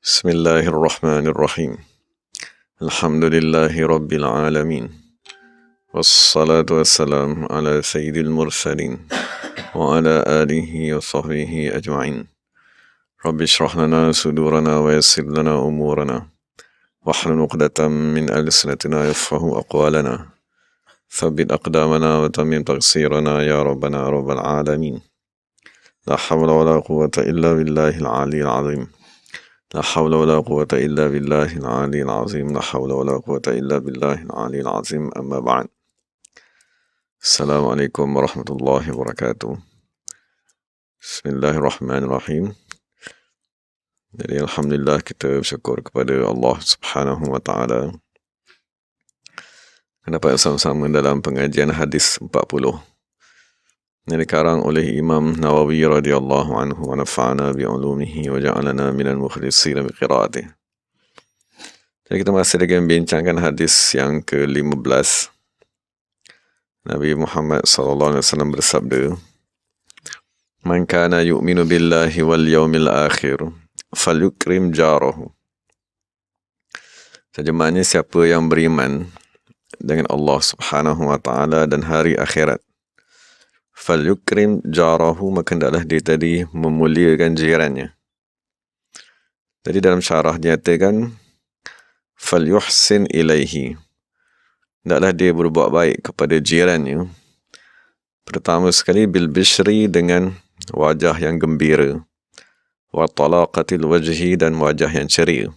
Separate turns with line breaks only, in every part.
Bismillahirrahmanirrahim. Alhamdulillahi Rabbil Alamin. Wassalatu wassalamu ala sayyidil mursalin wa ala alihi wa sahbihi ajma'in. Rabbi shrah lana sudurana wa yassir lana umurana wahlul 'uqdatam min alsinatina yafqahu aqwalana. Thabbit aqdamana wa tammim taqsirana ya rabbana rabbal alamin. La hawla wa la quwwata illa billahil aliyyil azim. لا حول ولا قوة إلا بالله العلي العظيم لا حول ولا قوة إلا بالله العلي العظيم أما بعد. Assalamualaikum warahmatullahi wabarakatuh. Bismillahirrahmanirrahim. Jadi alhamdulillah kita bersyukur kepada Allah Subhanahu wa taala dapat sama-sama dalam pengajian hadis 40 yang dikarang oleh Imam Nawawi radhiyallahu anhu wa nafa'ana bi'ulumihi wa ja'alana minal mukhlisina biqiraatih. Jadi kita masih lagi membincangkan hadis yang ke-15. Nabi Muhammad SAW bersabda, "Man kana yu'minu billahi wal yawmil akhir falyukrim jarahu." Terjemahannya, siapa yang beriman dengan Allah Subhanahu wa taala dan hari akhirat, falyukrim jarahu, maka hendaklah dia tadi memuliakan jirannya. Jadi dalam syarah dinyatakan falyuhsin ilaihi, hendaklah dia berbuat baik kepada jirannya. Pertama sekali bil bishri, dengan wajah yang gembira, wa talaqatil wajhi, dan wajah yang ceria.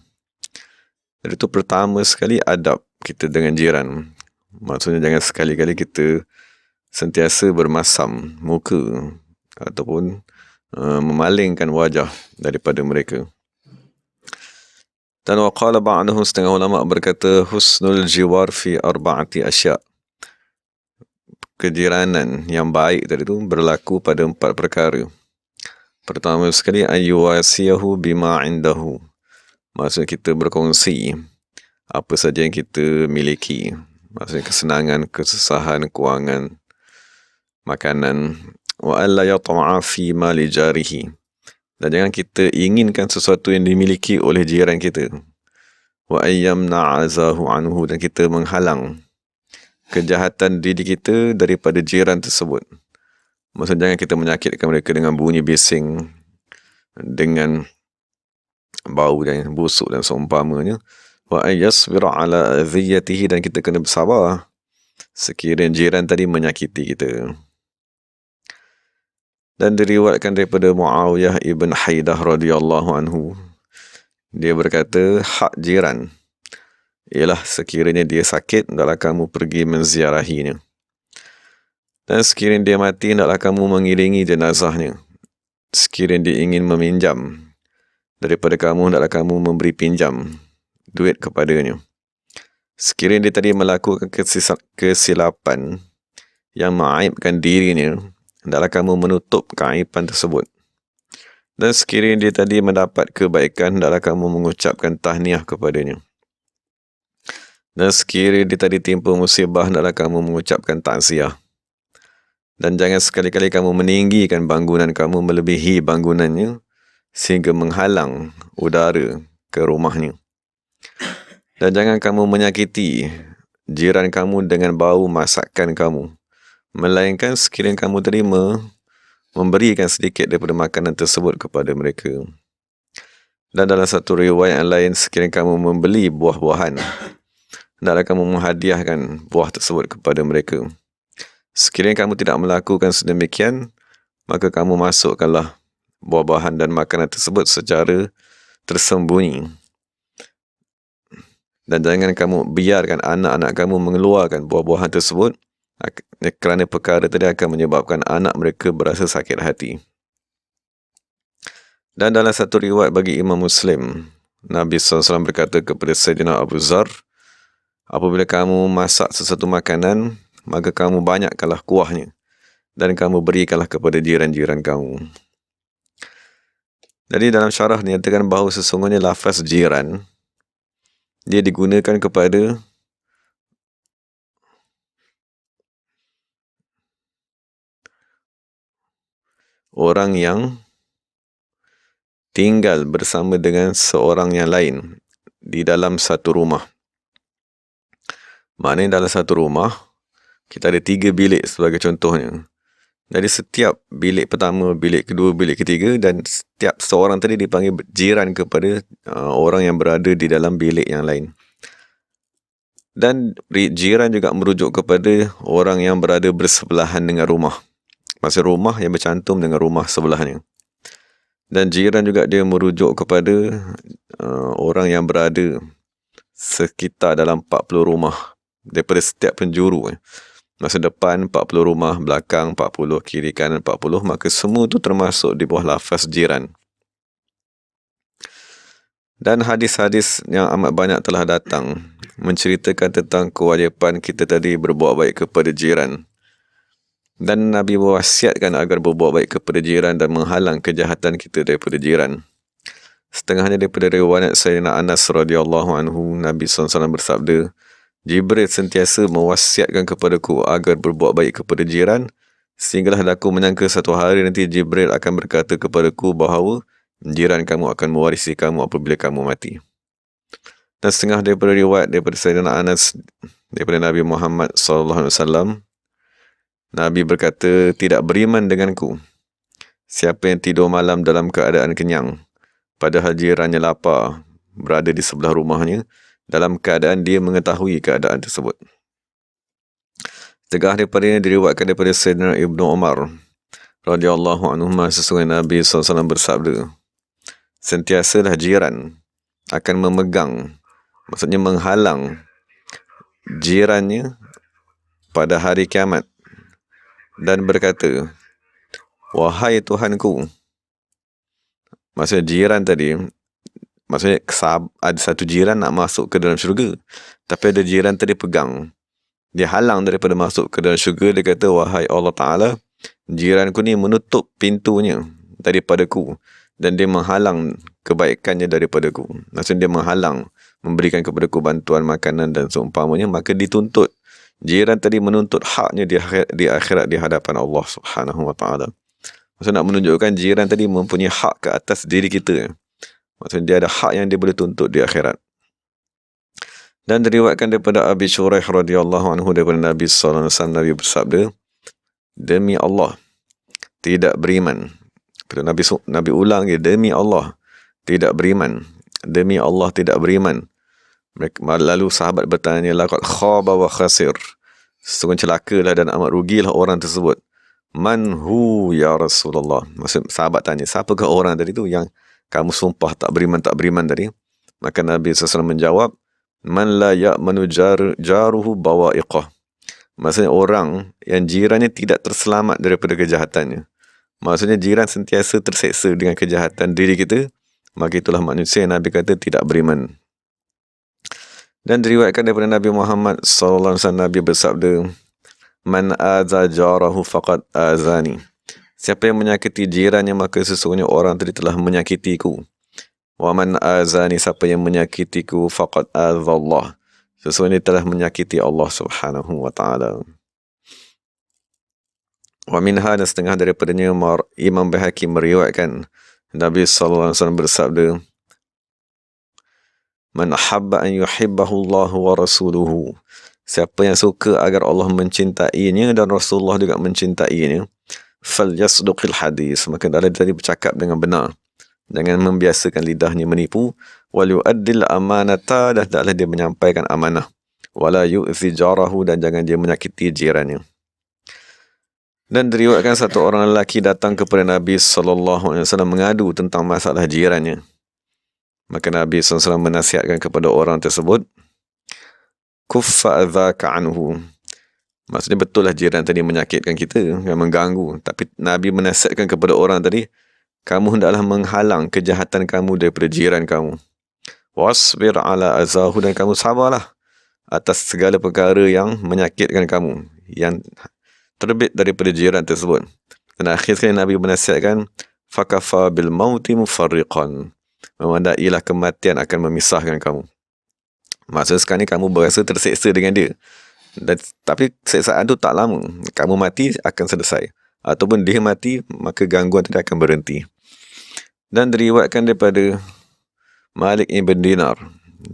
Jadi itu pertama sekali adab kita dengan jiran. Maksudnya jangan sekali-kali kita sentiasa bermasam muka ataupun memalingkan wajah daripada mereka. Dan waqala ba'dahu, setengah ulama berkata, husnul jiwar fi arba'ati asya'. Kejiranan yang baik tadi itu berlaku pada 4 perkara. Pertama sekali, ayyuwasiyahu bima indahu. Maksudnya kita berkongsi apa saja yang kita miliki. Maksudnya kesenangan, kesusahan, kewangan, makanan. Wa alla yatma'a fi mali jarihi. Dan jangan kita inginkan sesuatu yang dimiliki oleh jiran kita. Wa ayyamna'azahu anhu, dan kita menghalang kejahatan diri kita daripada jiran tersebut. Maksudnya jangan kita menyakitkan mereka dengan bunyi bising, dengan bau yang busuk dan seumpamanya. Wa ayyasbira ala adhiyatihi, dan kita kena bersabar sekiranya jiran tadi menyakiti kita. Dan diriwayatkan daripada Muawiyah ibn Haidah radhiyallahu anhu, dia berkata, hak jiran ialah sekiranya dia sakit, hendaklah kamu pergi menziarahinya. Dan sekiranya dia mati, hendaklah kamu mengiringi jenazahnya. Sekiranya dia ingin meminjam daripada kamu, hendaklah kamu memberi pinjam duit kepadanya. Sekiranya dia tadi melakukan kesilapan yang mengaibkan dirinya, hendaklah kamu menutup keaiban tersebut. Dan sekiranya dia tadi mendapat kebaikan, hendaklah kamu mengucapkan tahniah kepadanya. Dan sekiranya dia tadi timpa musibah, hendaklah kamu mengucapkan takziah. Dan jangan sekali-kali kamu meninggikan bangunan kamu melebihi bangunannya sehingga menghalang udara ke rumahnya. Dan jangan kamu menyakiti jiran kamu dengan bau masakan kamu, melainkan sekiranya kamu terima memberikan sedikit daripada makanan tersebut kepada mereka. Dan dalam satu riwayat yang lain, sekiranya kamu membeli buah-buahan, hendaklah kamu menghadiahkan buah tersebut kepada mereka. Sekiranya kamu tidak melakukan sedemikian, maka kamu masukkanlah buah-buahan dan makanan tersebut secara tersembunyi. Dan jangan kamu biarkan anak-anak kamu mengeluarkan buah-buahan tersebut, kerana perkara tadi akan menyebabkan anak mereka berasa sakit hati. Dan dalam satu riwayat bagi Imam Muslim, Nabi SAW berkata kepada Sayyidina Abu Zar, apabila kamu masak sesuatu makanan, maka kamu banyakkanlah kuahnya dan kamu berikanlah kepada jiran-jiran kamu. Jadi dalam syarah dinyatakan bahawa sesungguhnya lafaz jiran dia digunakan kepada orang yang tinggal bersama dengan seorang yang lain di dalam satu rumah. Maknanya dalam satu rumah, kita ada 3 bilik sebagai contohnya. Jadi setiap bilik pertama, bilik kedua, bilik ketiga, dan setiap seorang tadi dipanggil jiran kepada orang yang berada di dalam bilik yang lain. Dan jiran juga merujuk kepada orang yang berada bersebelahan dengan rumah. Maksud rumah yang bercantum dengan rumah sebelahnya. Dan jiran juga dia merujuk kepada orang yang berada sekitar dalam 40 rumah daripada setiap penjuru. Masa depan 40 rumah, belakang 40, kiri kanan 40, maka semua tu termasuk di bawah lafaz jiran. Dan hadis-hadis yang amat banyak telah datang menceritakan tentang kewajipan kita tadi berbuat baik kepada jiran. Dan Nabi berwasiatkan agar berbuat baik kepada jiran dan menghalang kejahatan kita daripada jiran. Setengahnya daripada riwayat Sayyidina Anas radhiyallahu anhu, Nabi SAW bersabda, Jibril sentiasa mewasiatkan kepadaku agar berbuat baik kepada jiran, sehinggalah aku menyangka satu hari nanti Jibril akan berkata kepadaku bahawa jiran kamu akan mewarisi kamu apabila kamu mati. Dan setengah daripada riwayat daripada Sayyidina Anas daripada Nabi Muhammad SAW, Nabi berkata, tidak beriman denganku siapa yang tidur malam dalam keadaan kenyang, padahal jirannya lapar, berada di sebelah rumahnya, dalam keadaan dia mengetahui keadaan tersebut. Tegah daripada ini diriwayatkan daripada Sayyidina Ibnu Umar radhiyallahu anhu, sesungguhnya Nabi SAW bersabda, sentiasalah jiran akan memegang, maksudnya menghalang jirannya pada hari kiamat dan berkata, wahai Tuhanku. Maksudnya jiran tadi, maksudnya ada satu jiran nak masuk ke dalam syurga, tapi ada jiran tadi pegang, dia halang daripada masuk ke dalam syurga. Dia kata, wahai Allah Ta'ala, jiranku ni menutup pintunya daripadaku dan dia menghalang kebaikannya daripadaku. Maksudnya dia menghalang memberikan kepadaku bantuan makanan dan seumpamanya, maka dituntut. Jiran tadi menuntut haknya di akhirat di hadapan Allah Subhanahu Wa Ta'ala. Maksudnya nak menunjukkan jiran tadi mempunyai hak ke atas diri kita. Maksudnya dia ada hak yang dia boleh tuntut di akhirat. Dan diriwayatkan daripada Abi Shuraih radhiyallahu anhu daripada Nabi sallallahu alaihi wasallam, Nabi bersabda, demi Allah tidak beriman. Nabi ulang dia, demi Allah tidak beriman. Demi Allah tidak beriman. Lalu sahabat bertanya, laqad khaba wa khasir. Sesungguhnya celakalah dan amat rugilah orang tersebut. Man hu ya Rasulullah. Maksud sahabat tanya, siapakah orang tadi tu yang kamu sumpah tak beriman tadi? Maka Nabi SAW menjawab, man la ya'manu jaruhu bawa'iqah. Maksudnya orang yang jirannya tidak terselamat daripada kejahatannya. Maksudnya jiran sentiasa terseksa dengan kejahatan diri kita, maka itulah manusia yang Nabi kata tidak beriman. Dan diriwayatkan daripada Nabi Muhammad SAW, Nabi bersabda, man aza jarahu faqad azani. Siapa yang menyakiti jirannya, maka sesungguhnya orang tadi telah menyakitiku. Wa man azani, siapa yang menyakitiku, faqad azallah. Sesungguhnya telah menyakiti Allah Subhanahu Wa Ta'ala. Wa minha, dan setengah daripadanya Imam Baihaqi meriwayatkan Nabi SAW bersabda, man ahabba an yuhibbahu Allah wa rasuluhu. Siapa yang suka agar Allah mencintainya dan Rasulullah juga mencintainya, falyasduqil hadis, maka adalah tadi bercakap dengan benar, jangan membiasakan lidahnya menipu, wal yu'addil amanata, dan adalah dia menyampaikan amanah, wala yu'zi jarahu, dan jangan dia menyakiti jirannya. Dan diriwayatkan satu orang lelaki datang kepada Nabi SAW mengadu tentang masalah jirannya. Maka Nabi SAW menasihatkan kepada orang tersebut, kuffa adhaka anhu. Maksudnya betul lah jiran tadi menyakitkan kita, yang mengganggu. Tapi Nabi menasihatkan kepada orang tadi, kamu hendaklah menghalang kejahatan kamu daripada jiran kamu. Wasbir ala azahu, dan kamu sabarlah atas segala perkara yang menyakitkan kamu, yang terbit daripada jiran tersebut. Dan akhir sekali Nabi menasihatkan, fakafa bil mauti mufarriqan. Memandailah kematian akan memisahkan kamu. Maksudnya sekarang ni kamu berasa terseksa dengan dia. Tapi seksaan tu tak lama. Kamu mati akan selesai. Ataupun dia mati, maka gangguan tadi akan berhenti. Dan diriwayatkan daripada Malik ibn Dinar,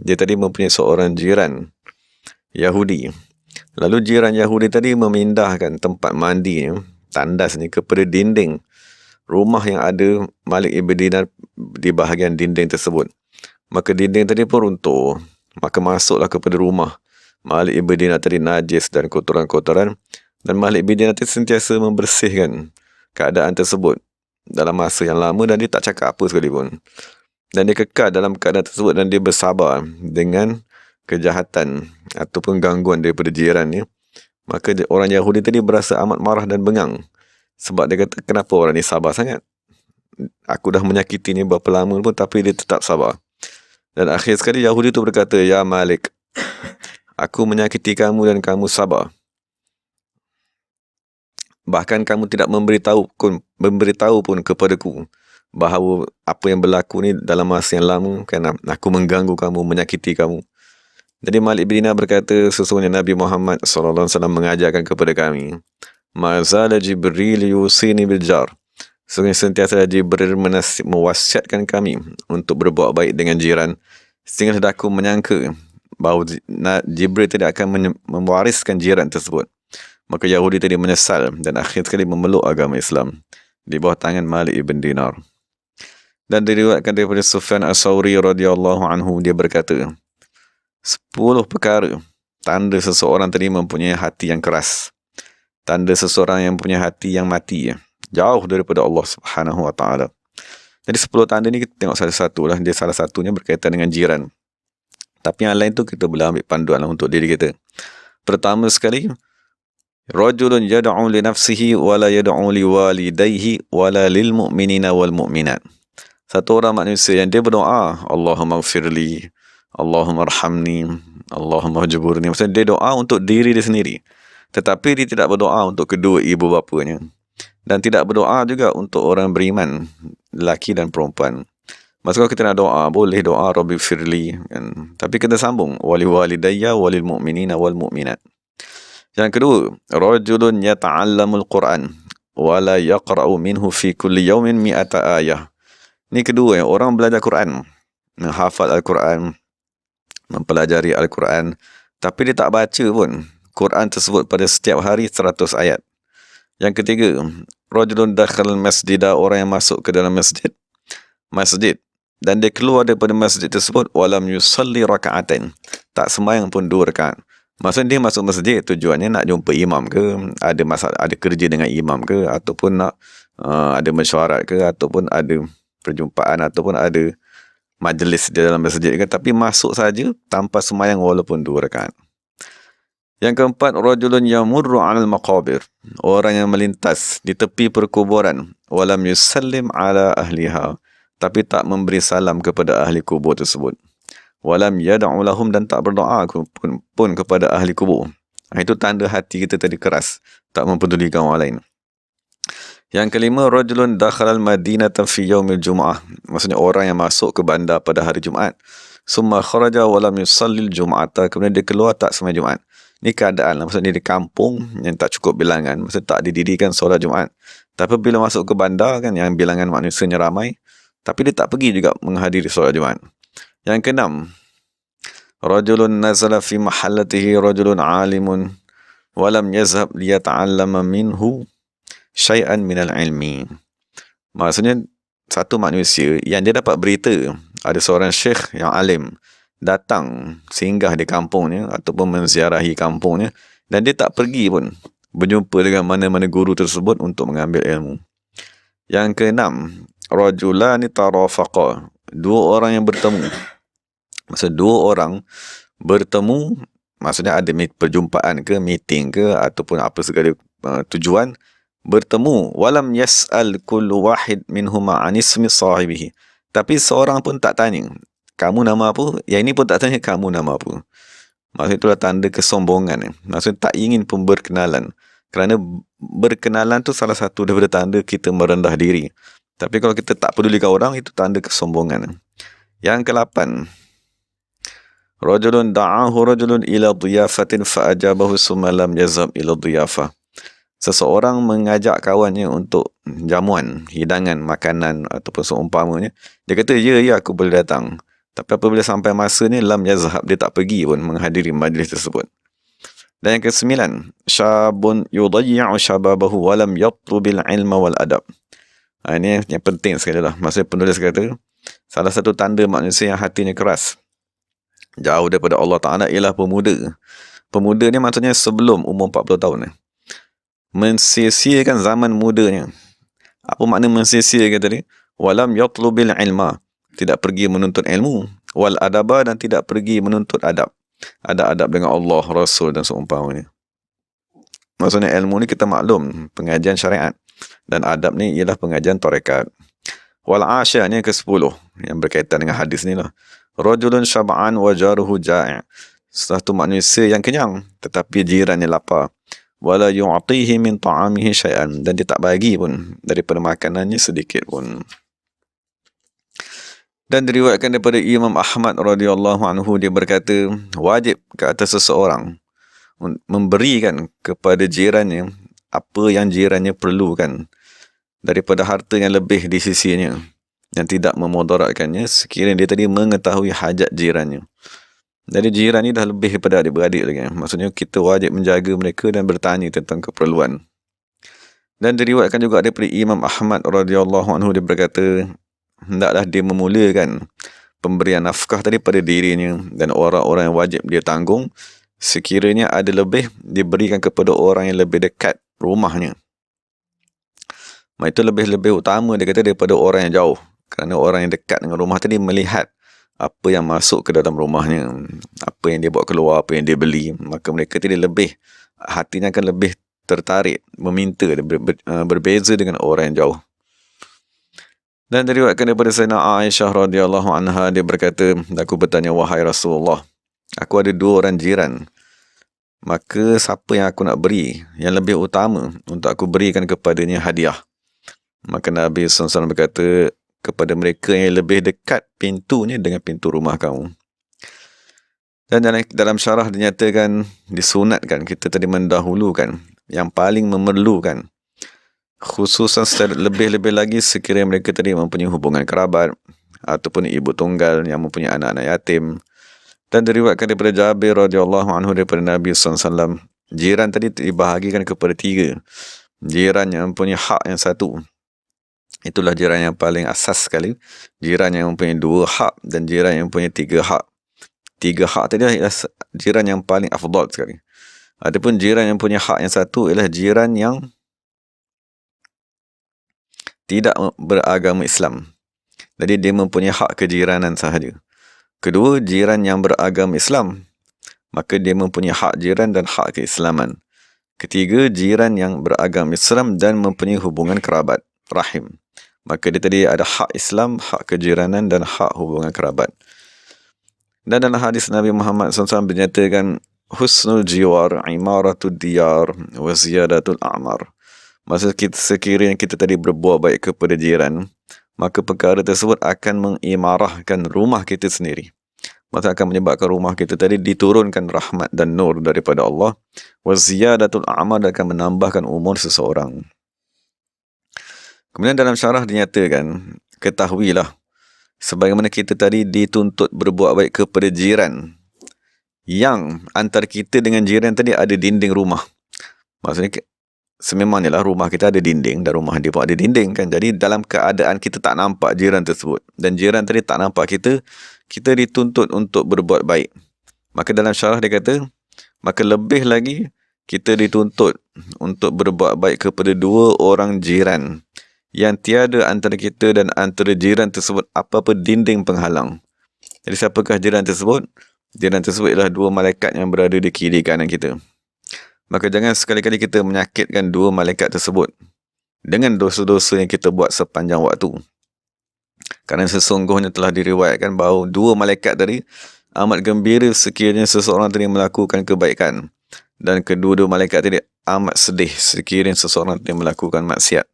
dia tadi mempunyai seorang jiran Yahudi. Lalu jiran Yahudi tadi memindahkan tempat mandinya, tandas ni, kepada dinding rumah yang ada Malik ibn Dinar di bahagian dinding tersebut. Maka dinding tadi pun runtuh. Maka masuklah kepada rumah Malik ibn Dinar tadi najis dan kotoran-kotoran. Dan Malik ibn Dinar tadi sentiasa membersihkan keadaan tersebut dalam masa yang lama, dan dia tak cakap apa sekalipun. Dan dia kekal dalam keadaan tersebut, dan dia bersabar dengan kejahatan ataupun gangguan daripada jirannya. Maka orang Yahudi tadi berasa amat marah dan bengang. Sebab dia kata, kenapa orang ni sabar sangat? Aku dah menyakitinya berapa lama pun, tapi dia tetap sabar. Dan akhir sekali Yahudi tu berkata, ya Malik, aku menyakiti kamu dan kamu sabar. Bahkan kamu tidak memberitahu pun kepadaku bahawa apa yang berlaku ni dalam masa yang lama, kerana aku mengganggu kamu, menyakiti kamu. Jadi Malik bin Dinar berkata, sesungguhnya Nabi Muhammad SAW mengajarkan kepada kami, Mazala Jibril yusini bil jar. Sesungguhnya sentiasa Jibril mewasiatkan kami untuk berbuat baik dengan jiran, sehingga aku menyangka bahawa Jibril tidak akan mewariskan jiran tersebut. Maka Yahudi tadi menyesal dan akhir sekali memeluk agama Islam di bawah tangan Malik ibn Dinar. Dan diriwayatkan daripada Sufyan As-Sawri radhiyallahu anhu, dia berkata, 10 perkara tanda seseorang tadi mempunyai hati yang keras, tanda seseorang yang punya hati yang mati, jauh daripada Allah Subhanahu wa taala. Jadi 10 tanda ni kita tengok satu-satu lah. Dia salah satunya berkaitan dengan jiran. Tapi yang lain tu kita boleh ambil panduan lah untuk diri kita. Pertama sekali, rajulun yad'u li nafsihi wa la yad'u li walidayhi wa la lil mu'minina wal mu'minat. Satu orang manusia yang dia berdoa, Allahumma gfirli, Allahumma arhamni, Allahumma hujburni. Maksudnya dia doa untuk diri dia sendiri. Tetapi dia tidak berdoa untuk kedua ibu bapanya. Dan tidak berdoa juga untuk orang beriman, lelaki dan perempuan. Maksudnya kalau kita nak doa, boleh doa Rabbi firli, kan? Tapi kita sambung, wali walidayya walil mu'minina wal mu'minat. Yang kedua, rajulun yata'allamul Quran wa la yaqra'u minhu fi kulli yawmin mi'ata ayah. Ni kedua, orang belajar Quran, menghafal Al-Quran, mempelajari Al-Quran, tapi dia tak baca pun Quran tersebut pada setiap hari 100 ayat. Yang ketiga, rajulun dakhala al-masjida, orang yang masuk ke dalam masjid, dan dia keluar daripada masjid tersebut walam yusalli raka'atain, tak sembahyang pun 2 rakaat. Maksudnya dia masuk masjid tujuannya nak jumpa imam ke, ada masalah, ada kerja dengan imam ke, ataupun nak ada mesyuarat ke, ataupun ada perjumpaan, ataupun ada majlis di dalam masjid ke, tapi masuk saja tanpa sembahyang walaupun 2 rakaat. Yang keempat, rajulun yamurru 'alal maqabir, orang yang melintas di tepi perkuburan, walam yusallim 'ala ahliha, tapi tak memberi salam kepada ahli kubur tersebut. Walam yad'u lahum, dan tak berdoa pun kepada ahli kubur. Itu tanda hati kita tadi keras, tak mempedulikan orang lain. Yang kelima, rajulun dakhala al-madinata fi yaumil jum'ah, maksudnya orang yang masuk ke bandar pada hari Jumaat, summa kharaja walam yusallil jum'ata, kemudian dia keluar tak sembahyang Jumaat. Ni keadaan lah, maksudnya di kampung yang tak cukup bilangan, maksudnya tak didirikan solat Jumaat. Tapi bila masuk ke bandar kan, yang bilangan manusianya ramai, tapi dia tak pergi juga menghadiri solat Jumaat. Yang keenam, rajulun nazala fi mahallatihi rajulun alimun walam yazhab liyata'allama minhu syai'an minal ilmi. Maksudnya satu manusia yang dia dapat berita ada seorang syekh yang alim datang singgah di kampungnya ataupun menziarahi kampungnya, dan dia tak pergi pun berjumpa dengan mana-mana guru tersebut untuk mengambil ilmu. Yang keenam, rajulani tarafaqa, 2 orang yang bertemu. Maksud 2 orang bertemu, maksudnya ada perjumpaan ke, meeting ke, ataupun apa segala tujuan, bertemu, walam yas'al kullu wahid minhuma an ismi sahibihi, tapi seorang pun tak tanya, kamu nama apa? Yang ini pun tak tanya, kamu nama apa? Maksudnya itulah tanda kesombongan. Maksudnya tak ingin pun berkenalan. Kerana berkenalan tu salah satu daripada tanda kita merendah diri. Tapi kalau kita tak pedulikan orang, itu tanda kesombongan. Yang ke-8, rajulun da'ahu rajulun ila dhiyafatin fa'ajabahu summa lam yazhab ila dhiyafah. Seseorang mengajak kawannya untuk jamuan, hidangan, makanan ataupun seumpamanya, dia kata, ya aku boleh datang. Tapi apabila sampai masa ni, lam yazhab, dia tak pergi pun menghadiri majlis tersebut. Dan yang ke-9, syabun yudayyi'u syababahu walam yatlubil ilma wal adab. Ini yang penting sekali lah. Maksudnya penulis kata, salah satu tanda manusia yang hatinya keras, jauh daripada Allah Ta'ala, ialah pemuda. Pemuda ni maksudnya sebelum umur 40 tahun ni. Mensia-siakan zaman mudanya. Apa makna mensia-siakan tadi? Walam yatlubil ilma, tidak pergi menuntut ilmu. Wal adaba, dan tidak pergi menuntut adab. Ada adab dengan Allah, Rasul dan seumpamanya. Maksudnya ilmu ni kita maklum, pengajian syariat. Dan adab ni ialah pengajian tarekat. Wal asyar ni ke-10, yang berkaitan dengan hadis ni lah. Rajulun syab'an wa jaruhu ja'i'. Satu manusia yang kenyang, tetapi jirannya lapar. Wala yu'atihi min ta'amihi syai'an. Dan dia tak bagi pun daripada makanannya sedikit pun. Dan diriwayatkan daripada Imam Ahmad radhiyallahu anhu, dia berkata, wajib ke atas seseorang memberikan kepada jirannya apa yang jirannya perlukan daripada harta yang lebih di sisinya, yang tidak memudaratkannya sekiranya dia tadi mengetahui hajat jirannya. Jadi jiran ni dah lebih daripada adik-beradik lagi. Maksudnya kita wajib menjaga mereka dan bertanya tentang keperluan. Dan diriwayatkan juga daripada Imam Ahmad radhiyallahu anhu, dia berkata, hendaklah dia memulakan pemberian nafkah tadi pada dirinya dan orang-orang yang wajib dia tanggung, sekiranya ada lebih diberikan kepada orang yang lebih dekat rumahnya. Itu lebih utama, dia kata, daripada orang yang jauh. Kerana orang yang dekat dengan rumah tadi melihat apa yang masuk ke dalam rumahnya, apa yang dia bawa keluar, apa yang dia beli. Maka mereka tadi lebih, hatinya akan lebih tertarik, meminta, berbeza dengan orang yang jauh. Dan diriwayatkan daripada Sayyidina Aisyah radhiyallahu anha, dia berkata, aku bertanya, wahai Rasulullah, aku ada 2 orang jiran. Maka siapa yang aku nak beri yang lebih utama untuk aku berikan kepadanya hadiah? Maka Nabi SAW berkata, kepada mereka yang lebih dekat pintunya dengan pintu rumah kamu. Dan dalam syarah dinyatakan, disunatkan kita tadi mendahulukan yang paling memerlukan, khususan lebih-lebih lagi sekiranya mereka tadi mempunyai hubungan kerabat ataupun ibu tunggal yang mempunyai anak-anak yatim. Dan diriwayatkan daripada Jabir radhiyallahu anhu daripada Nabi SAW, jiran tadi dibahagikan kepada 3. Jiran yang mempunyai hak yang 1, itulah jiran yang paling asas sekali. Jiran yang mempunyai 2 hak dan jiran yang mempunyai 3 hak. 3 hak tadi adalah jiran yang paling afdal sekali. Adapun jiran yang punya hak yang 1 ialah jiran yang tidak beragama Islam. Jadi dia mempunyai hak kejiranan sahaja. Kedua, jiran yang beragama Islam, maka dia mempunyai hak jiran dan hak keislaman. Ketiga, jiran yang beragama Islam dan mempunyai hubungan kerabat, rahim. Maka dia tadi ada hak Islam, hak kejiranan dan hak hubungan kerabat. Dan dalam hadis Nabi Muhammad SAW dinyatakan, husnul jiwar imaratul diyar wa ziyadatul a'mar. Maksud sekiranya kita tadi berbuat baik kepada jiran, maka perkara tersebut akan mengimarahkan rumah kita sendiri. Maksud akan menyebabkan rumah kita tadi diturunkan rahmat dan nur daripada Allah. Wa ziyadatul a'mar, akan menambahkan umur seseorang. Kemudian dalam syarah dinyatakan, ketahuilah, sebagaimana kita tadi dituntut berbuat baik kepada jiran, yang antara kita dengan jiran tadi ada dinding rumah. Maksudnya, sememangnya lah rumah kita ada dinding dan rumah dia pun ada dinding kan. Jadi dalam keadaan kita tak nampak jiran tersebut dan jiran tadi tak nampak kita, kita dituntut untuk berbuat baik. Maka dalam syarah dia kata, maka lebih lagi kita dituntut untuk berbuat baik kepada 2 orang jiran yang tiada antara kita dan antara jiran tersebut apa-apa dinding penghalang. Jadi siapakah jiran tersebut? Jiran tersebut ialah 2 malaikat yang berada di kiri kanan kita. Maka jangan sekali-kali kita menyakitkan 2 malaikat tersebut dengan dosa-dosa yang kita buat sepanjang waktu. Kerana sesungguhnya telah diriwayatkan bahawa 2 malaikat tadi amat gembira sekiranya seseorang tadi melakukan kebaikan, dan kedua-dua malaikat tadi amat sedih sekiranya seseorang tadi melakukan maksiat.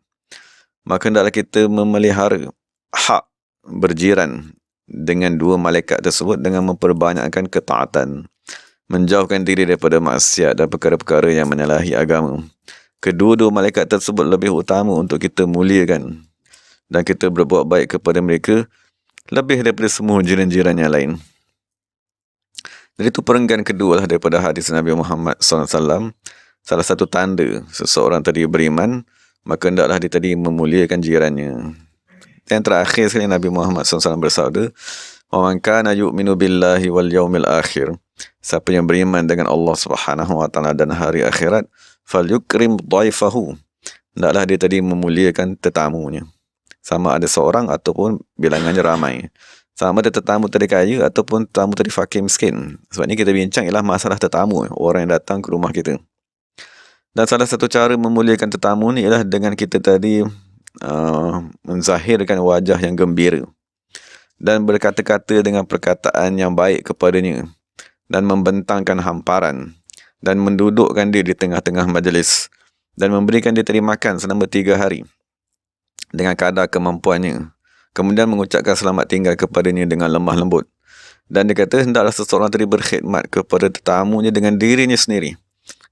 Maka hendaklah kita memelihara hak berjiran dengan 2 malaikat tersebut dengan memperbanyakkan ketaatan, menjauhkan diri daripada maksiat dan perkara-perkara yang menyalahi agama. kedua-dua malaikat tersebut lebih utama untuk kita muliakan dan kita berbuat baik kepada mereka lebih daripada semua jiran-jiran yang lain. Jadi itu perenggan kedua lah daripada hadis Nabi Muhammad SAW. Salah satu tanda seseorang tadi beriman, maka hendaklah dia tadi memuliakan jirannya. Yang terakhir sekali Nabi Muhammad SAW bersabda, "Wa man kana yu'minu billahi wal yaumil akhir." Siapa yang beriman dengan Allah Subhanahu wa taala dan hari akhirat, falyukrim dhaifahu. Hendaklah dia tadi memuliakan tetamunya. Sama ada seorang ataupun bilangannya ramai. Sama ada tetamu tadi kaya ataupun tetamu tadi fakir miskin. Sebab ni kita bincang ialah masalah tetamu, orang yang datang ke rumah kita. Dan salah satu cara memuliakan tetamu ni ialah dengan kita tadi menzahirkan wajah yang gembira dan berkata-kata dengan perkataan yang baik kepadanya dan membentangkan hamparan dan mendudukkan dia di tengah-tengah majlis dan memberikan dia tadi makan selama 3 hari dengan kadar kemampuannya, kemudian mengucapkan selamat tinggal kepadanya dengan lemah lembut. Dan dia kata hendaklah seseorang tadi berkhidmat kepada tetamunya dengan dirinya sendiri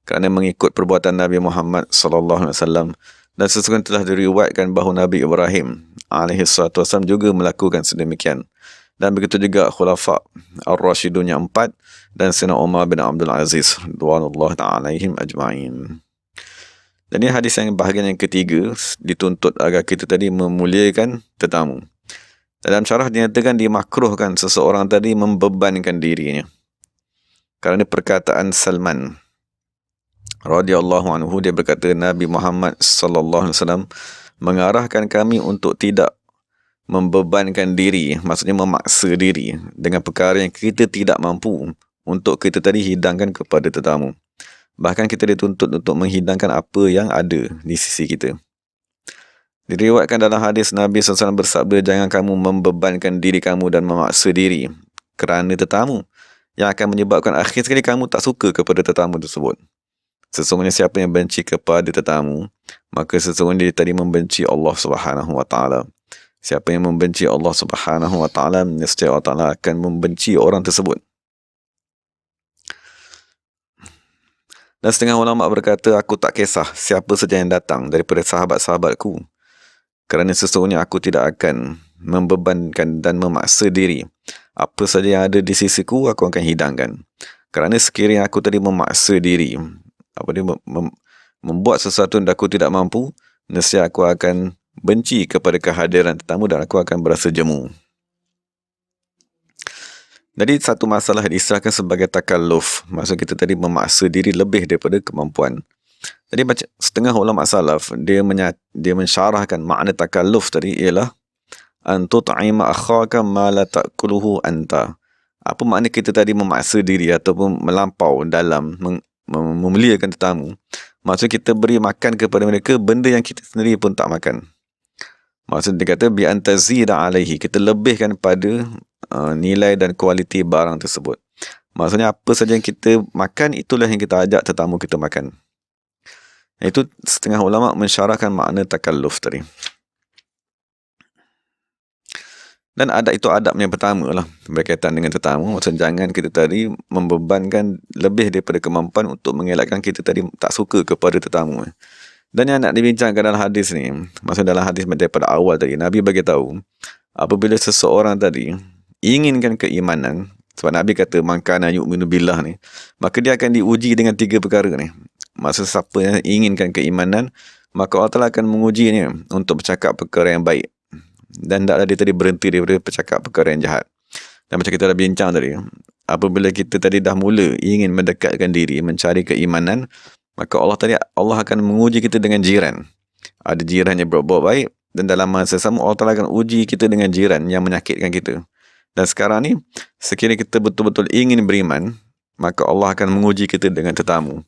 kerana mengikut perbuatan Nabi Muhammad SAW. Dan sesungguhnya telah diriwayatkan bahawa Nabi Ibrahim AS juga melakukan sedemikian. Dan begitu juga Khulafa Ar-Rashidun yang 4 dan Sayyidina Umar bin Abdul Aziz radhiyallahu ta'ala alaihim ajma'in. Dan ini hadis yang bahagian yang ketiga, dituntut agar kita tadi memuliakan tetamu. Dalam syarah dinyatakan dimakruhkan seseorang tadi membebankan dirinya. Kerana perkataan Salman radhiyallahu anhu, dia berkata Nabi Muhammad sallallahu alaihi wasallam mengarahkan kami untuk tidak membebankan diri, maksudnya memaksa diri dengan perkara yang kita tidak mampu untuk kita tadi hidangkan kepada tetamu. Bahkan kita dituntut untuk menghidangkan apa yang ada di sisi kita. Diriwayatkan dalam hadis Nabi SAW bersabda, jangan kamu membebankan diri kamu dan memaksa diri kerana tetamu, yang akan menyebabkan akhir sekali kamu tak suka kepada tetamu tersebut. Sesungguhnya siapa yang benci kepada tetamu, maka sesungguhnya dia tadi membenci Allah Subhanahu wa taala. Siapa yang membenci Allah Subhanahu wa taala, nescaya Allah Taala akan membenci orang tersebut. Dan setengah ulama berkata, aku tak kisah siapa saja yang datang daripada sahabat-sahabatku, kerana sesungguhnya aku tidak akan membebankan dan memaksa diri. Apa saja yang ada di sisiku, aku akan hidangkan. Kerana sekiranya aku tadi memaksa diri, membuat sesuatu yang aku tidak mampu, nescaya aku akan benci kepada kehadiran tetamu dan aku akan berasa jemu. Jadi satu masalah diistilahkan sebagai takalluf. Maksud kita tadi memaksa diri lebih daripada kemampuan. Jadi setengah ulama salaf, dia mensyarahkan makna takalluf tadi ialah an tut'ima akhaka ma la ta'kuluhu anta. Apa makna kita tadi memaksa diri ataupun melampau dalam memuliakan tetamu? Maksud kita beri makan kepada mereka benda yang kita sendiri pun tak makan. Maksud dia kata bi antazida alaihi, kita lebihkan pada nilai dan kualiti barang tersebut. Maksudnya apa saja yang kita makan, itulah yang kita ajak tetamu kita makan. Itu setengah ulama mensyarahkan makna takalluf tadi. Dan itu adab yang pertama lah berkaitan dengan tetamu. Maksudnya jangan kita tadi membebankan lebih daripada kemampuan untuk mengelakkan kita tadi tak suka kepada tetamu. Dan yang nak dibincangkan dalam hadis ni, maksudnya dalam hadis daripada awal tadi, Nabi bagi tahu apabila seseorang tadi inginkan keimanan, sebab Nabi kata man kana yu'minu billah ni, maka dia akan diuji dengan 3 perkara ni. Maksud siapa yang inginkan keimanan, maka Allah Ta'ala akan mengujinya untuk bercakap perkara yang baik. Dan taklah dia tadi berhenti daripada bercakap perkara yang jahat. Dan macam kita dah bincang tadi, apabila kita tadi dah mula ingin mendekatkan diri, mencari keimanan, maka Allah akan menguji kita dengan jiran. Ada jiran yang berbuat baik, dan dalam masa sama Allah Ta'ala akan uji kita dengan jiran yang menyakitkan kita. Dan sekarang ni, sekiranya kita betul-betul ingin beriman, maka Allah akan menguji kita dengan tetamu.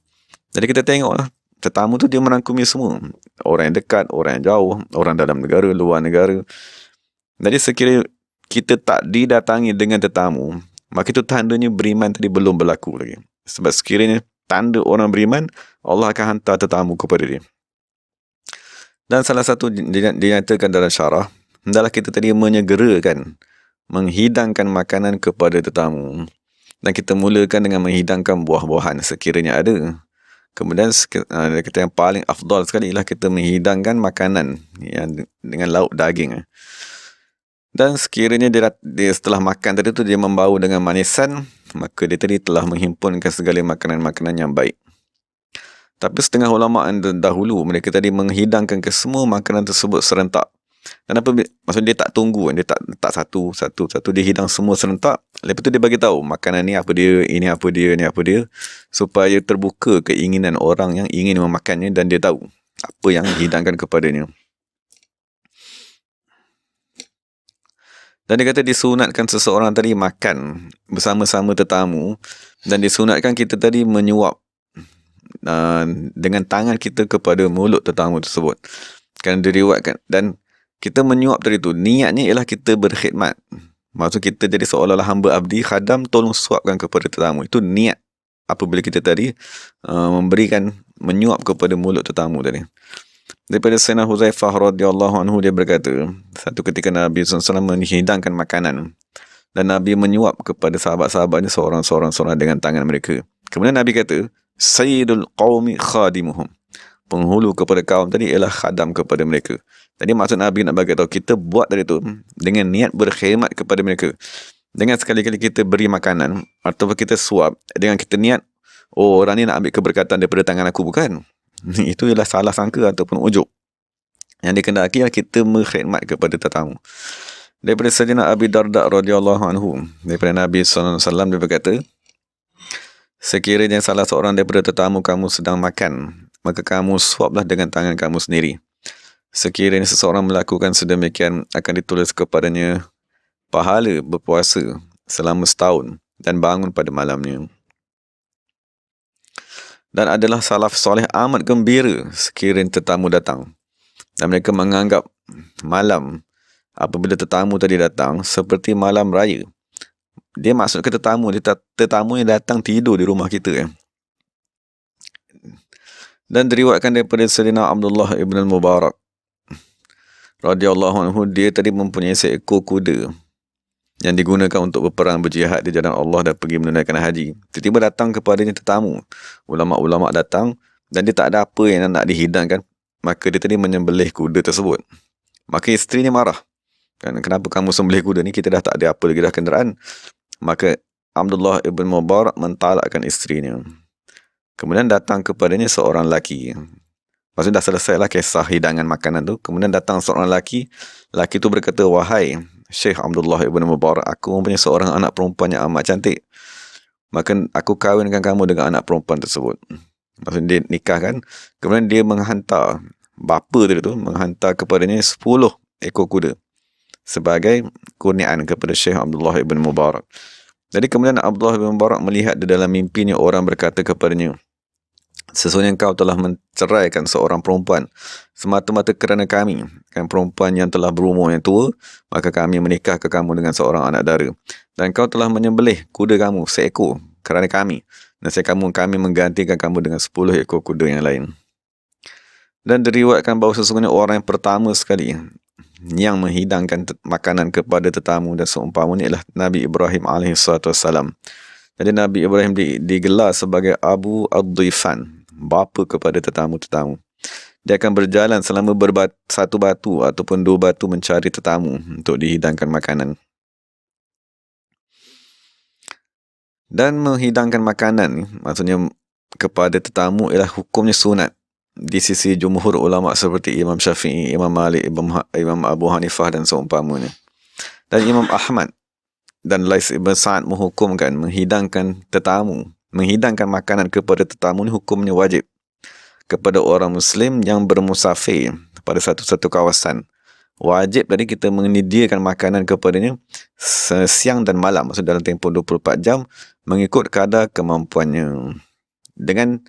Jadi kita tengoklah, tetamu tu dia merangkumi semua. Orang yang dekat, orang yang jauh, orang dalam negara, luar negara. Jadi sekiranya kita tak didatangi dengan tetamu, maka itu tandanya beriman tadi belum berlaku lagi. Sebab sekiranya tanda orang beriman, Allah akan hantar tetamu kepada dia. Dan salah satu dinyatakan dalam syarah, hendaklah kita tadi menyegerakan, menghidangkan makanan kepada tetamu. Dan kita mulakan dengan menghidangkan buah-buahan sekiranya ada. Kemudian dia kata yang paling afdal sekali ialah kita menghidangkan makanan yang dengan lauk daging. Dan sekiranya dia setelah makan tadi tu dia membau dengan manisan, maka dia tadi telah menghimpunkan segala makanan-makanan yang baik. Tapi setengah ulama' dahulu mereka tadi menghidangkan ke semua makanan tersebut serentak. Dan maksudnya dia tak tunggu, dia tak satu dia hidang semua serentak. Lepas tu dia bagi tahu makanan ni apa dia, ini apa dia, ni apa dia, supaya terbuka keinginan orang yang ingin memakannya dan dia tahu apa yang dihidangkan kepadanya. Dan dia kata disunatkan seseorang tadi makan bersama-sama tetamu, dan disunatkan kita tadi menyuap dengan tangan kita kepada mulut tetamu tersebut. Kan diriwayatkan. Dan kita menyuap tadi tu, niatnya ialah kita berkhidmat. Maksud kita jadi seolah-olah hamba abdi, khadam, tolong suapkan kepada tetamu. Itu niat apabila kita tadi menyuap kepada mulut tetamu tadi. Daripada Sayyidina Huzaifah radhiyallahu anhu, dia berkata, satu ketika Nabi SAW menghidangkan makanan dan Nabi menyuap kepada sahabat-sahabatnya seorang-seorang dengan tangan mereka. Kemudian Nabi kata, Sayyidul qawmi khadimuhum. Penghulu kepada kaum tadi ialah khadam kepada mereka. Jadi maksud Nabi nak bagi tahu, kita buat dari itu dengan niat berkhidmat kepada mereka. Dengan sekali-kali kita beri makanan ataupun kita suap dengan kita niat, oh orang ni nak ambil keberkatan daripada tangan aku, bukan. Itu ialah salah sangka ataupun ujuk. Yang dikendaki ialah kita berkhidmat kepada tetamu. Daripada Sayyidina Abi Darda radhiyallahu anhu, daripada Nabi SAW, dia berkata, sekiranya salah seorang daripada tetamu kamu sedang makan, maka kamu suaplah dengan tangan kamu sendiri. Sekiranya seseorang melakukan sedemikian, akan ditulis kepadanya pahala berpuasa selama setahun dan bangun pada malamnya. Dan adalah salaf soleh amat gembira sekiranya tetamu datang. Dan mereka menganggap malam apabila tetamu tadi datang seperti malam raya. Dia maksud ke tetamu yang datang tidur di rumah kita. Dan diriwayatkan daripada Sayyidina Abdullah ibn al-Mubarak radhiyallahu anhu, dia tadi mempunyai seekor kuda yang digunakan untuk berperang berjihad di jalan Allah dan pergi menunaikan haji. Tiba-tiba datang kepadanya tetamu. Ulama-ulama datang dan dia tak ada apa yang nak dihidangkan. Maka dia tadi menyembelih kuda tersebut. Maka isterinya marah. Kenapa kamu sembelih kuda ni? Kita dah tak ada apa lagi dah kenderaan. Maka Abdullah ibn Mubarak mentalakkan isterinya. Kemudian datang kepadanya seorang lelaki. Maksudnya dah selesailah kisah hidangan makanan tu. Kemudian datang seorang lelaki. Lelaki tu berkata, wahai Syekh Abdullah ibn Mubarak, aku mempunyai seorang anak perempuan yang amat cantik. Maka aku kahwinkan kamu dengan anak perempuan tersebut. Maksudnya dia nikahkan. Kemudian dia menghantar, bapa dia tu menghantar kepadanya 10 ekor kuda sebagai kurniaan kepada Syekh Abdullah ibn Mubarak. Jadi kemudian Abdullah ibn Mubarak melihat di dalam mimpinya orang berkata kepadanya, sesungguhnya engkau telah menceraikan seorang perempuan semata-mata kerana kami, kan perempuan yang telah berumur yang tua, maka kami menikahkan kamu dengan seorang anak dara. Dan engkau telah menyembelih kuda kamu seekor kerana kami, dan kami menggantikan kamu dengan 10 ekor kuda yang lain. Dan diriwayatkan bahawa sesungguhnya orang yang pertama sekali yang menghidangkan makanan kepada tetamu dan seumpamanya ialah Nabi Ibrahim alaihissalam. Jadi Nabi Ibrahim digelar sebagai Abu Ad-Difan, bapa kepada tetamu-tetamu. Dia akan berjalan selama satu batu ataupun 2 batu mencari tetamu untuk dihidangkan makanan. Dan menghidangkan makanan, maksudnya kepada tetamu, ialah hukumnya sunat di sisi jumhur ulama seperti Imam Syafi'i, Imam Malik, Imam Abu Hanifah dan seumpamanya. Dan Imam Ahmad dan Lais ibn Sa'ad menghukumkan menghidangkan makanan kepada tetamu ni hukumnya wajib kepada orang Muslim yang bermusafir pada satu-satu kawasan. Wajib tadi kita menyediakan makanan kepadanya siang dan malam, maksud dalam tempoh 24 jam mengikut kadar kemampuannya, dengan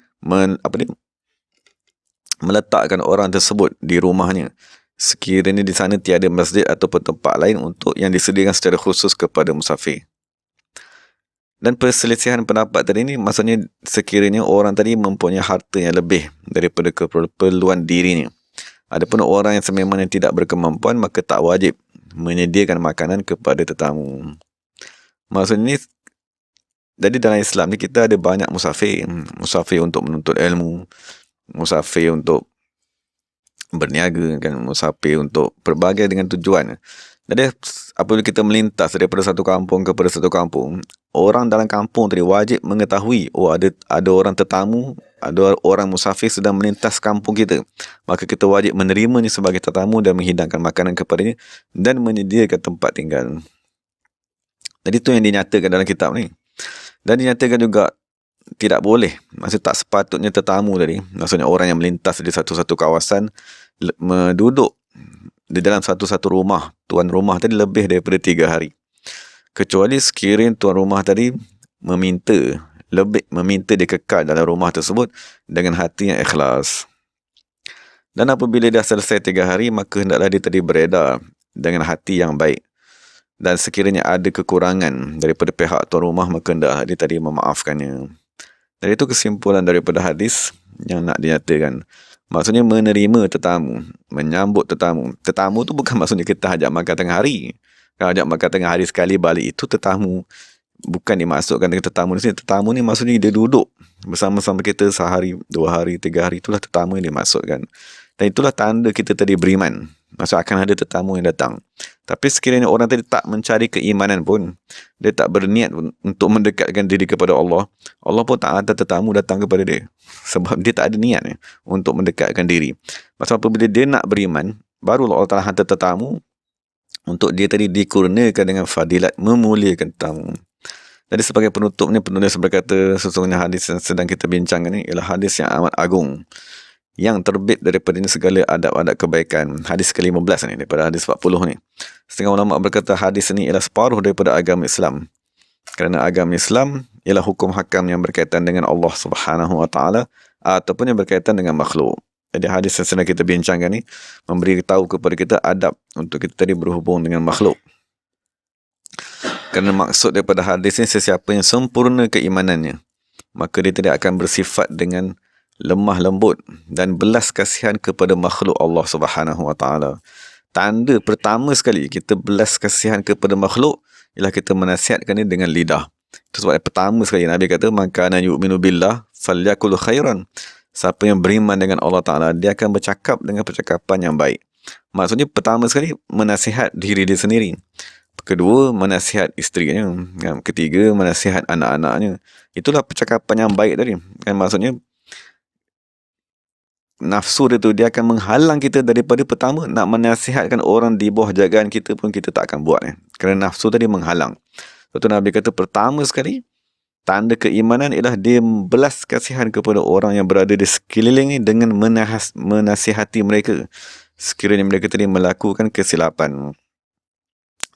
meletakkan orang tersebut di rumahnya sekiranya di sana tiada masjid ataupun tempat lain untuk yang disediakan secara khusus kepada musafir. Dan perselisihan pendapat tadi ni maksudnya sekiranya orang tadi mempunyai harta yang lebih daripada keperluan dirinya. Adapun orang yang sememangnya tidak berkemampuan, maka tak wajib menyediakan makanan kepada tetamu. Maksudnya Jadi dalam Islam ni kita ada banyak musafir. Musafir untuk menuntut ilmu, musafir untuk berniaga, kan, musafir untuk pelbagai dengan tujuan. Jadi apabila kita melintas daripada satu kampung kepada satu kampung, orang dalam kampung tadi wajib mengetahui, ada orang tetamu, ada orang musafir sedang melintas kampung kita. Maka kita wajib menerimanya sebagai tetamu dan menghidangkan makanan kepadanya dan menyediakan tempat tinggal. Jadi itu yang dinyatakan dalam kitab ni. Dan dinyatakan juga tidak boleh, maksud tak sepatutnya tetamu tadi, maksudnya orang yang melintas di satu-satu kawasan duduk di dalam satu-satu rumah, tuan rumah tadi lebih daripada 3 hari. Kecuali sekiranya tuan rumah tadi meminta dia kekal dalam rumah tersebut dengan hati yang ikhlas. Dan apabila dia selesai 3 hari, maka hendaklah dia tadi beredar dengan hati yang baik. Dan sekiranya ada kekurangan daripada pihak tuan rumah, maka hendaklah dia tadi memaafkannya. Dan itu kesimpulan daripada hadis yang nak dinyatakan. Maksudnya menerima tetamu, menyambut tetamu. Tetamu tu bukan maksudnya kita ajak makan tengah hari. Kalau ajak makan tengah hari sekali balik, itu tetamu. Bukan dimasukkan dengan tetamu di sini. Tetamu ni maksudnya dia duduk bersama-sama kita sehari, 2 hari, 3 hari. Itulah tetamu yang dimasukkan. Dan itulah tanda kita tadi beriman. Maksud akan ada tetamu yang datang. Tapi sekiranya orang tadi tak mencari keimanan pun, dia tak berniat untuk mendekatkan diri kepada Allah, Allah pun tak hantar tetamu datang kepada dia. Sebab dia tak ada niat untuk mendekatkan diri. Maksud apabila dia nak beriman, barulah Allah Ta'ala hantar tetamu untuk dia tadi dikurniakan dengan fadilat memuliakan tetamu. Jadi sebagai penutupnya, penulis berkata, sesungguhnya hadis yang sedang kita bincangkan ini ialah hadis yang amat agung, yang terbit daripada segala adab-adab kebaikan. Hadis ke-15 ni, daripada hadis 40 ni. Setengah ulama berkata hadis ini ialah separuh daripada agama Islam. Kerana agama Islam ialah hukum hakam yang berkaitan dengan Allah Subhanahu Wa Taala ataupun yang berkaitan dengan makhluk. Jadi hadis yang sedang kita bincangkan ni memberi tahu kepada kita adab untuk kita tadi berhubung dengan makhluk. Kerana maksud daripada hadis ni, sesiapa yang sempurna keimanannya, maka dia tidak akan bersifat dengan lemah lembut dan belas kasihan kepada makhluk Allah Subhanahu Wa Taala. Tanda pertama sekali kita belas kasihan kepada makhluk ialah kita menasihatkan dia dengan lidah. Itu sebab pertama sekali Nabi kata, man kana yu'minu billah falyakul khairan. Siapa yang beriman dengan Allah Taala, dia akan bercakap dengan percakapan yang baik. Maksudnya pertama sekali menasihat diri dia sendiri. Kedua, menasihat isterinya. Ketiga, menasihat anak-anaknya. Itulah percakapan yang baik tadi. Kan maksudnya nafsu dia akan menghalang kita daripada pertama nak menasihatkan orang di bawah jagaan kita pun kita tak akan buat. Kerana nafsu tadi menghalang. Betul Nabi kata pertama sekali, tanda keimanan ialah dia belas kasihan kepada orang yang berada di sekeliling dengan menasihati mereka sekiranya mereka tadi melakukan kesilapan.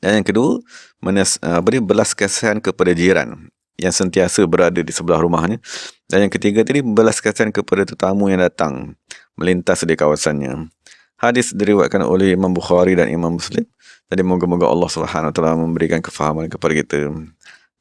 Dan yang kedua, belas kasihan kepada jiran yang sentiasa berada di sebelah rumahnya. Dan yang ketiga tadi, belas kasihan kepada tetamu yang datang melintas di kawasannya. Hadis diriwayatkan oleh Imam Bukhari dan Imam Muslim. Jadi moga-moga Allah Subhanahu Wa Taala memberikan kefahaman kepada kita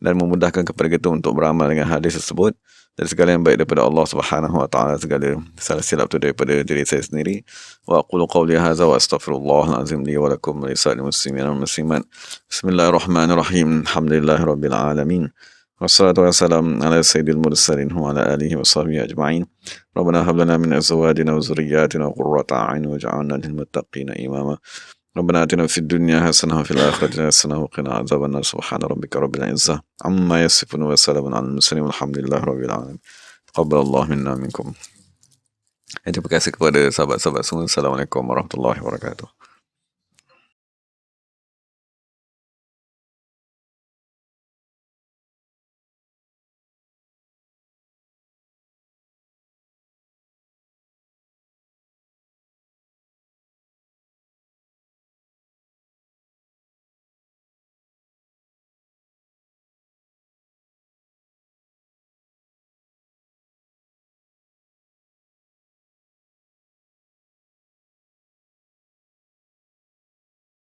dan memudahkan kepada kita untuk beramal dengan hadis tersebut. Dan segala yang baik daripada Allah Subhanahu Wa Taala, segala salah silap itu daripada diri saya sendiri. Wa aqulu qawli hadza wa astaghfirullahal azim li wa lakum wa lisa'il muslimin wal muslimat. Bismillahirrahmanirrahim. Alhamdulillahirabbil alamin. Wassalatu wassalamu ala sayyidil mursalin wa ala alihi wa sahbihi ajma'in. Rabbana hab lana min azwajina wa dhurriyyatina qurrata a'yun waj'alna lil muttaqina imama. Rabbana atina fid dunya hasanah wa fil akhirati hasanah wa qina adzabannar. Subhana rabbika rabbil izzati amma yasifun wa salamun alal mursalin walhamdulillahi rabbil alamin. Taqabbalallahu minna minkum. Terima kasih kepada sahabat-sahabat semua. Assalamualaikum warahmatullahi wabarakatuh.